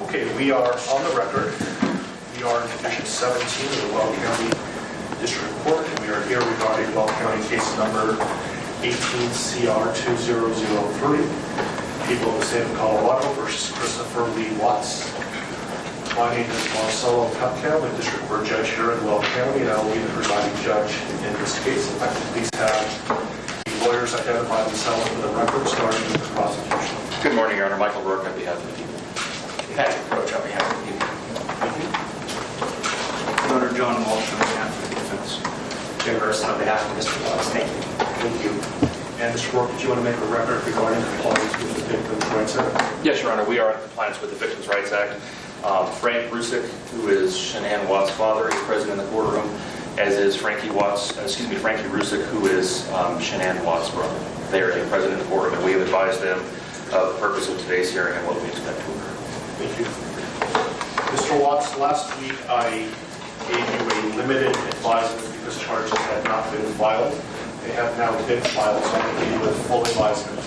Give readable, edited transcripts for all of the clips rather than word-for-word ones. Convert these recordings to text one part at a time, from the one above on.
Okay, we are on the record. We are in Division 17 of the Weld County District Court, and we are here regarding Weld County case number 18CR2003, people of the state of Colorado versus Christopher Lee Watts. My name is Marcelo Cupcam, the District Court Judge here in Weld County, and I will be the presiding judge in this case. If I could please have the lawyers identify themselves for the record, starting with the prosecution. Good morning, Your Honor. Michael Rourke on behalf of the people. Patrick Roach on behalf of the people. Thank you. Your Honor, John Walsh on behalf of the defense. Jim Burson on behalf of Mr. Watts. Thank you. Thank you. And Mr. Rourke, did you want to make a record regarding compliance with the Victims' Rights Act? Yes, Your Honor. We are in compliance with the Victims' Rights Act. Frank Rusick, who is Shanann Watts' father, is present in the courtroom, as is Frankie Rusick, who is Shanann Watts' brother. They are present in the courtroom, and we have advised them of the purpose of today's hearing and what we expect to occur. Thank you. Mr. Watts, last week I gave you a limited advisement because charges had not been filed. They have now been filed, so I'm going to give you a full advisement.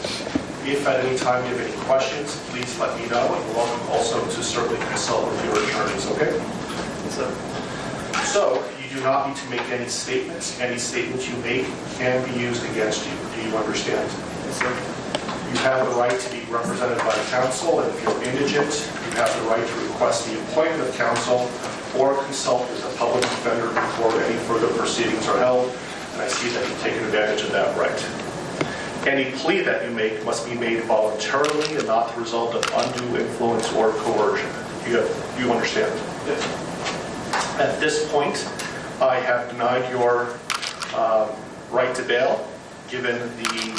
If at any time you have any questions, please let me know, and you're welcome also to certainly consult with your attorneys, okay? Yes, sir. So, you do not need to make any statements. Any statements you make can be used against you. Do you understand? Yes, sir. You have the right to be represented by counsel, and if you're indigent, you have the right to request the appointment of counsel or consult with a public defender before any further proceedings are held, and I see that you've taken advantage of that right. Any plea that you make must be made voluntarily and not the result of undue influence or coercion. You understand? Yes. At this point, I have denied your right to bail, given the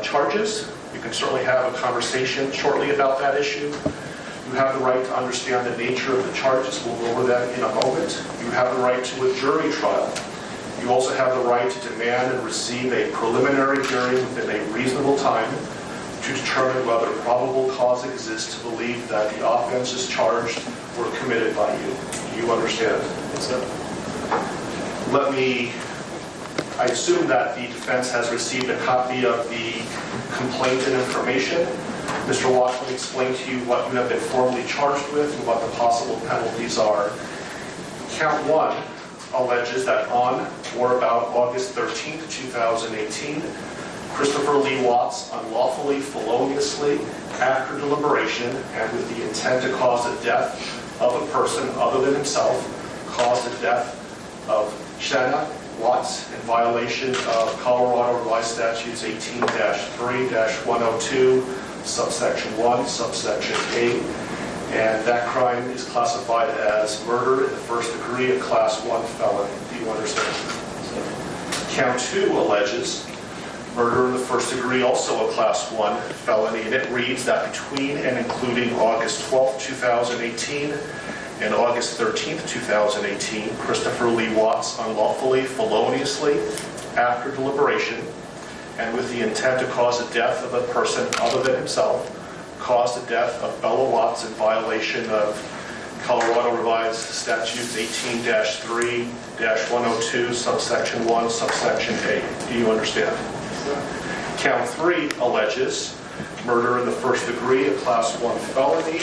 charges. You can certainly have a conversation shortly about that issue. You have the right to understand the nature of the charges. We'll go over that in a moment. You have the right to a jury trial. You also have the right to demand and receive a preliminary hearing within a reasonable time to determine whether probable cause exists to believe that the offenses charged were committed by you. Do you understand? Yes, sir. I assume that the defense has received a copy of the complaint and information. Mr. Watts will explain to you what you have been formally charged with and what the possible penalties are. Count 1 alleges that on or about August 13th, 2018, Christopher Lee Watts unlawfully, feloniously, after deliberation, and with the intent to cause the death of a person other than himself, caused the death of Shanann Watts in violation of Colorado Revised Statutes 18-3-102, subsection 1, subsection 8. And that crime is classified as murder in the first degree, a class 1 felony. Do you understand? Count 2 alleges murder in the first degree, also a class 1 felony, and it reads that between and including August 12th, 2018 and August 13th, 2018, Christopher Lee Watts unlawfully, feloniously, after deliberation, and with the intent to cause the death of a person other than himself, caused the death of Bella Watts in violation of Colorado Revised Statutes 18-3-102, subsection 1, subsection 8. Do you understand? Count 3 alleges murder in the first degree, a class 1 felony,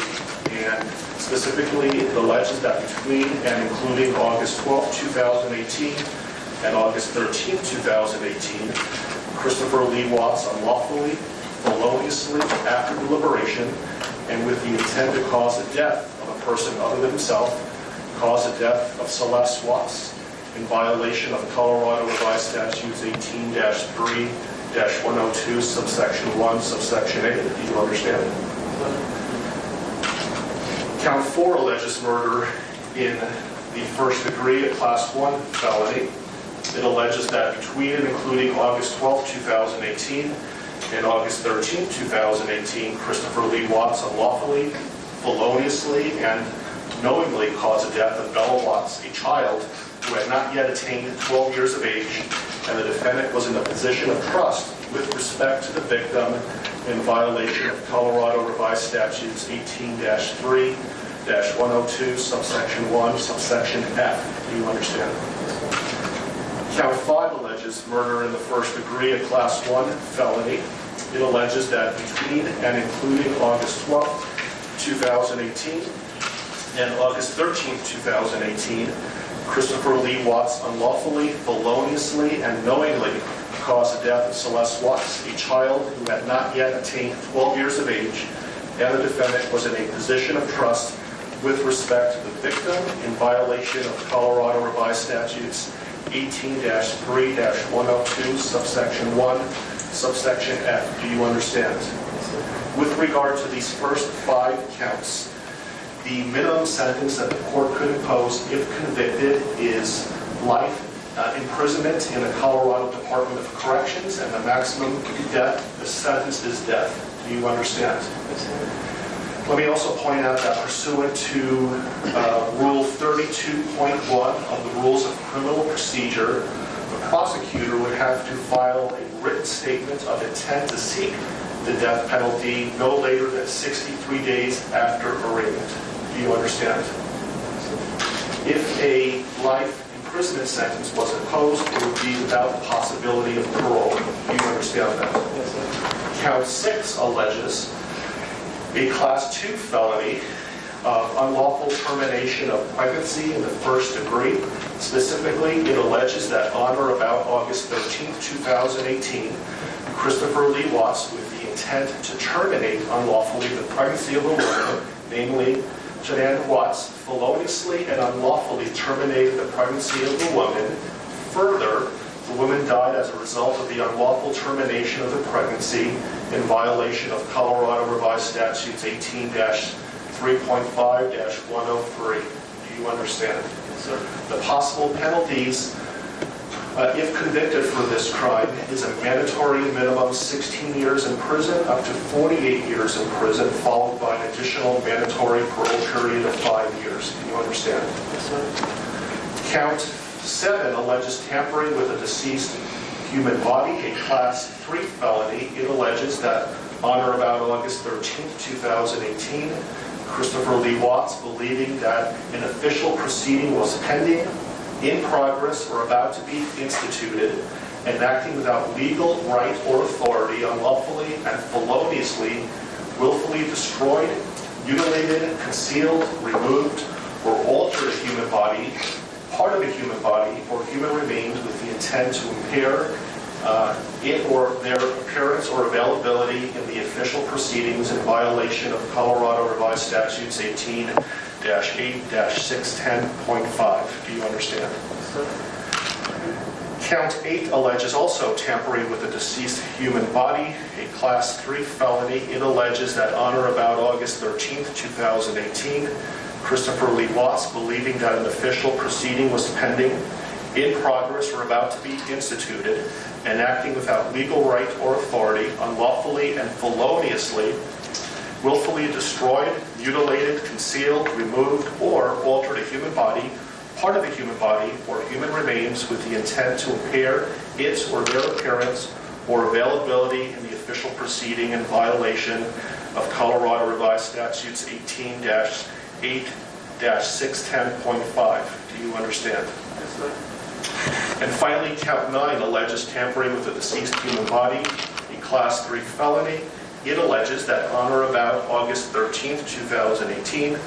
and specifically it alleges that between and including August 12, 2018 and August 13, 2018, Christopher Lee Watts unlawfully, feloniously, after deliberation, and with the intent to cause the death of a person other than himself, caused the death of Celeste Watts in violation of Colorado Revised Statutes 18-3-102, subsection 1, subsection 8. Do you understand? Count 4 alleges murder in the first degree, a class 1 felony. It alleges that between and including August 12, 2018 and August 13, 2018, Christopher Lee Watts unlawfully, feloniously, and knowingly caused the death of Bella Watts, a child who had not yet attained 12 years of age, and the defendant was in a position of trust with respect to the victim in violation of Colorado Revised Statutes 18-3-102, subsection 1, subsection F. Do you understand? Count 5 alleges murder in the first degree, a class 1 felony. It alleges that between and including August 12, 2018, and August 13, 2018, Christopher Lee Watts unlawfully, feloniously, and knowingly caused the death of Celeste Watts, a child who had not yet attained 12 years of age, and the defendant was in a position of trust with respect to the victim in violation of Colorado Revised Statutes 18-3-102, subsection 1, subsection F. Do you understand? With regard to these first 5 counts, the minimum sentence that the court could impose if convicted is life imprisonment in the Colorado Department of Corrections, and the maximum death, the sentence is death. Do you understand? Let me also point out that pursuant to Rule 32.1 of the Rules of Criminal Procedure, the prosecutor would have to file a written statement of intent to seek the death penalty no later than 63 days after arraignment. Do you understand? If a life imprisonment sentence was imposed, it would be without the possibility of parole. Do you understand that? Yes, sir. Count 6 alleges a Class 2 felony of unlawful termination of pregnancy in the first degree. Specifically, it alleges that on or about August 13, 2018, Christopher Lee Watts, with the intent to terminate unlawfully the pregnancy of a woman, namely Shanann Watts, feloniously and unlawfully terminated the pregnancy of the woman. Further, the woman died as a result of the unlawful termination of the pregnancy in violation of Colorado Revised Statutes 18-3.5-103. Do you understand? Yes, sir. The possible penalties, if convicted for this crime, is a mandatory minimum 16 years in prison up to 48 years in prison, followed by an additional mandatory parole period of 5 years. Do you understand? Yes, sir. Count 7 alleges tampering with a deceased human body, a Class 3 felony. It alleges that on or about August 13, 2018, Christopher Lee Watts, believing that an official proceeding was pending, in progress, or about to be instituted, and acting without legal right or authority, unlawfully and feloniously, willfully destroyed, mutilated, concealed, removed, or altered a human body, part of a human body, or human remains with the intent to impair it or their appearance or availability in the official proceedings in violation of Colorado Revised Statutes 18-8-610.5. Do you understand? Yes, sir. Count 8 alleges also tampering with a deceased human body, a Class 3 felony. It alleges that on or about August 13, 2018, Christopher Lee Watts, believing that an official proceeding was pending, in progress, or about to be instituted, and acting without legal right or authority, unlawfully and feloniously, willfully destroyed, mutilated, concealed, removed, or altered a human body, part of a human body, or human remains with the intent to impair its or their appearance or availability in the official proceeding in violation of Colorado Revised Statutes 18-8-610.5. Do you understand? Yes, sir. And finally, count 9 alleges tampering with a deceased human body, a Class 3 felony. It alleges that on or about August 13, 2018,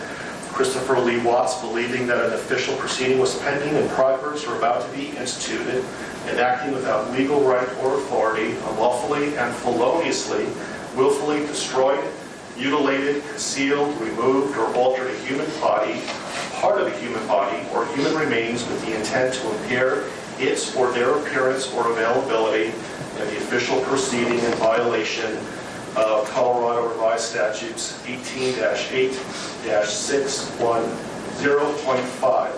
Christopher Lee Watts, believing that an official proceeding was pending, in progress, or about to be instituted, and acting without legal right or authority, unlawfully and feloniously, willfully destroyed, mutilated, concealed, removed, or altered a human body, part of a human body, or human remains with the intent to impair its or their appearance or availability in the official proceeding in violation of Colorado Revised Statutes 18-8-610.5.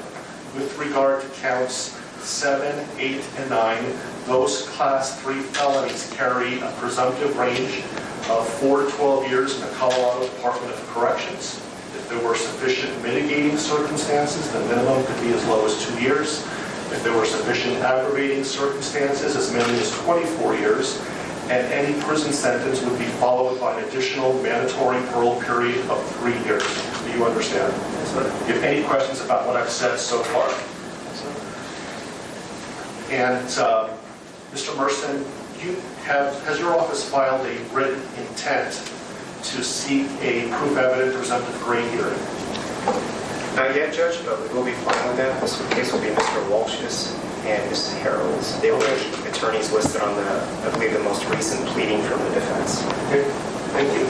With regard to counts 7, 8, and 9, those Class 3 felonies carry a presumptive range of 4 to 12 years in the Colorado Department of Corrections. If there were sufficient mitigating circumstances, the minimum could be as low as 2 years. If there were sufficient aggravating circumstances, as many as 24 years. And any prison sentence would be followed by an additional mandatory parole period of 3 years. Do you understand? Yes, sir. Do you have any questions about what I've said so far? Yes, sir. And Mr. Merson, has your office filed a written intent to seek a proof evident presumptive grade hearing? Not yet, Judge, but we will be filing that. This case will be Mr. Walsh's and Mrs. Harold's. They will be attorneys listed on I believe, the most recent pleading from the defense. Okay, thank you.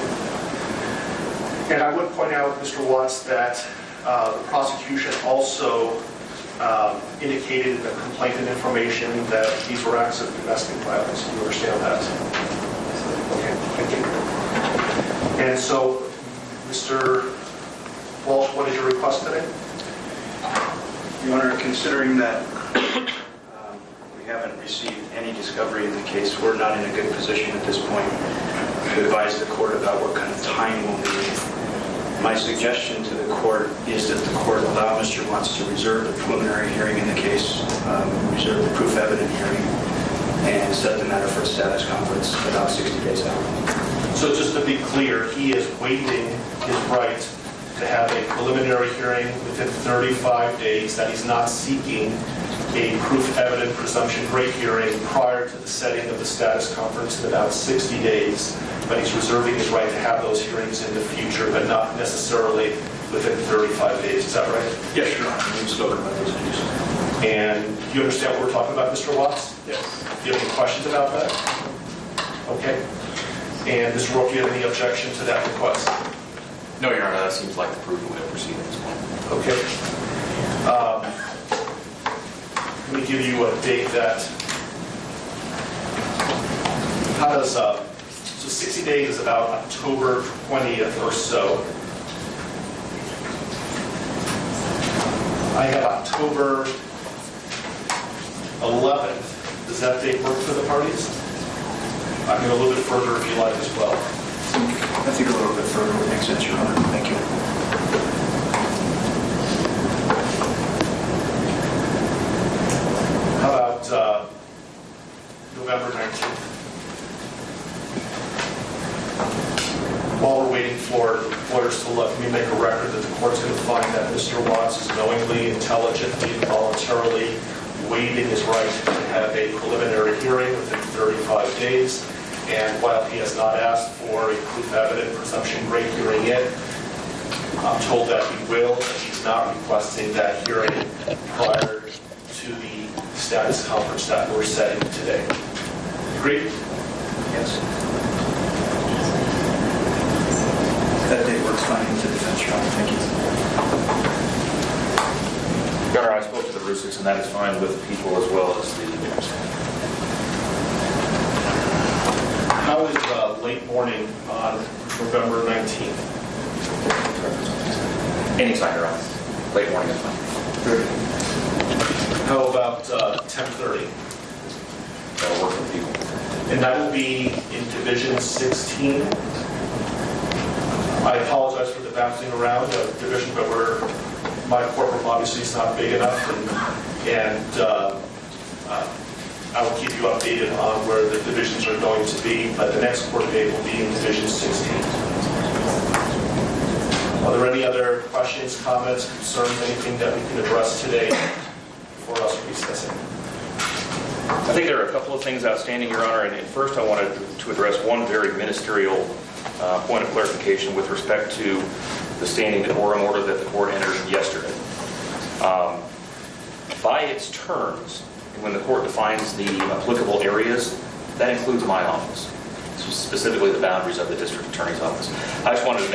And I would point out, Mr. Watts, that the prosecution also indicated in the complaint and information that these were acts of domestic violence. Do you understand that? Okay, thank you. And so, Mr. Walsh, what is your request today? Your Honor, considering that we haven't received any discovery in the case, we're not in a good position at this point to advise the court about what kind of time we'll need. My suggestion to the court is that the court allow Mr. Watts to reserve the preliminary hearing in the case, reserve the proof evident hearing, and set the matter for a status conference about 60 days out. So just to be clear, he is waiving his right to have a preliminary hearing within 35 days, that he's not seeking a proof evident presumption grade hearing prior to the setting of the status conference in about 60 days, but he's reserving his right to have those hearings in the future, but not necessarily within 35 days. Is that right? Yes, Your Honor. We've spoken about those issues. And do you understand what we're talking about, Mr. Watts? Yes. Do you have any questions about that? Okay. And Mr. Rourke, do you have any objection to that request? No, Your Honor, that seems like the proof will proceed at this point. Okay. Let me give you a date that, how does, so 60 days is about October 20th or so. I have October 11th. Does that date work for the parties? I can go a little bit further if you like as well. I think a little bit further would make sense, Your Honor. Thank you. How about November 19th? While we're waiting for lawyers to look, let me make a record that the court's going to find that Mr. Watts is knowingly, intelligently, and voluntarily waiving his right to have a preliminary hearing within 35 days. And while he has not asked for a proof evident presumption grade hearing yet, I'm told that he will, and he's not requesting that hearing prior to the status conference that we're setting today. Agreed? Yes. That date works fine with the defense, Your Honor. Thank you. Your Honor, I spoke to the Rusiks, and that is fine with the people as well as the How is late morning on November 19th? Anytime, Your Honor. Late morning is fine. How about 10:30? That'll work for the people. And that will be in Division 16. I apologize for the bouncing around of division, but my courtroom obviously is not big enough, and I will keep you updated on where the divisions are going to be, but the next court date will be in Division 16. Are there any other questions, comments, concerns, anything that we can address today for us recessing? I think there are a couple of things outstanding, Your Honor, and first I wanted to address one very ministerial point of clarification with respect to the standing decorum order that the court entered yesterday. By its terms, when the court defines the applicable areas, that includes my office, specifically the boundaries of the district attorney's office. I just wanted to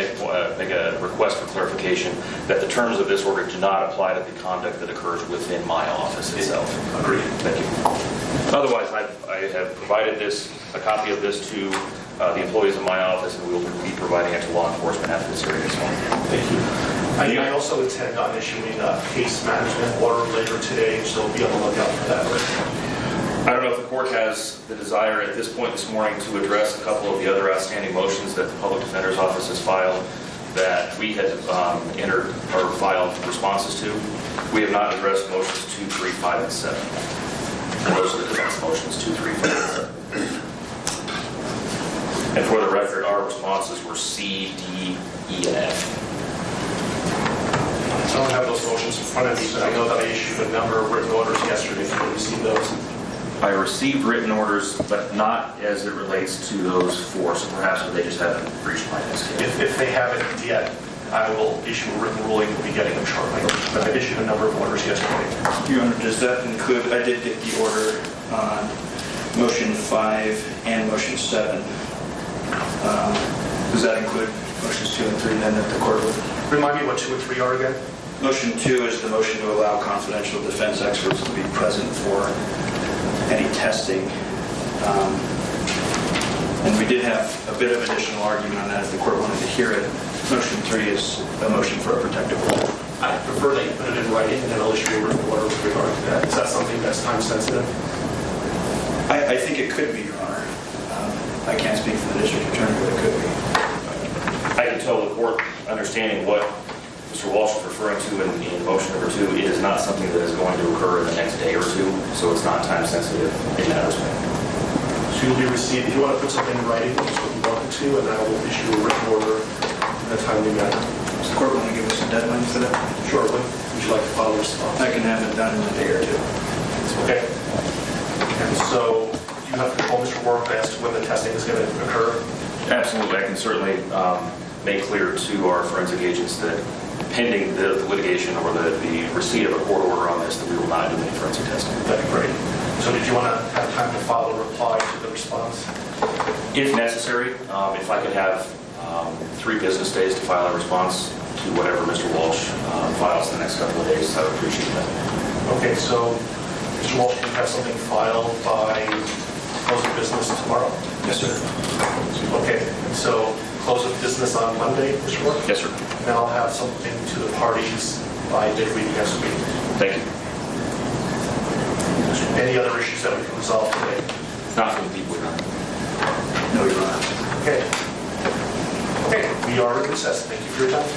make a request for clarification that the terms of this order do not apply to the conduct that occurs within my office itself. Agreed. Thank you. Otherwise, I have provided a copy of this to the employees of my office, and we will be providing it to law enforcement after this hearing is on. Thank you. I also intend on issuing a case management order later today, so be on the lookout for that. I don't know if the court has the desire at this point this morning to address a couple of the other outstanding motions that the Public Defender's Office has filed that we had entered or filed responses to. We have not addressed motions 2, 3, 5, and 7. Those are the defense motions 2, 3, 5, and 7. And for the record, our responses were C, D, E, and F. I don't have those motions in front of me, but I know that I issued a number of written orders yesterday. If you received those. I received written orders, but not as it relates to those 4, so perhaps they just haven't reached my desk yet. If they haven't yet, I will issue a written ruling. We'll be getting them shortly. But I issued a number of orders yesterday. Your Honor, does that include, I did get the order on motion 5 and motion 7. Does that include motions 2 and 3 then that the court would? Remind me what 2 and 3 are again? Motion 2 is the motion to allow confidential defense experts to be present for any testing. And we did have a bit of additional argument on that if the court wanted to hear it. Motion 3 is a motion for a protective order. I prefer that you put it in writing, and then I'll issue a written order with regard to that. Is that something that's time sensitive? I think it could be, Your Honor. I can't speak for the district attorney, but it could be. I can tell the court, understanding what Mr. Walsh is referring to in motion number 2, it is not something that is going to occur in the next day or 2, so it's not time sensitive in that respect. So you'll be received, if you want to put something in writing, just what you wanted to, and I will issue a written order in a timely manner. Does the court want to give us a deadline for that? Shortly. Would you like to file a response? I can have it done in a day or 2. Okay. And so you have control, Mr. Warwick, as to when the testing is going to occur? Absolutely. I can certainly make clear to our forensic agents that pending the litigation or the receipt of a court order on this, that we will not do any forensic testing. That'd be great. So did you want to have time to file a reply to the response? If necessary, if I could have 3 business days to file a response to whatever Mr. Walsh files in the next couple of days, I would appreciate that. Okay, so Mr. Walsh, can you have something filed by close of business tomorrow? Yes, sir. Okay, so close of business on Monday, Mr. Warwick? Yes, sir. And I'll have something to the parties by midweek next week. Thank you. Any other issues that we can resolve today? Not from the people, Your Honor. No, Your Honor. Okay. Okay, we are in recess. Thank you for your time.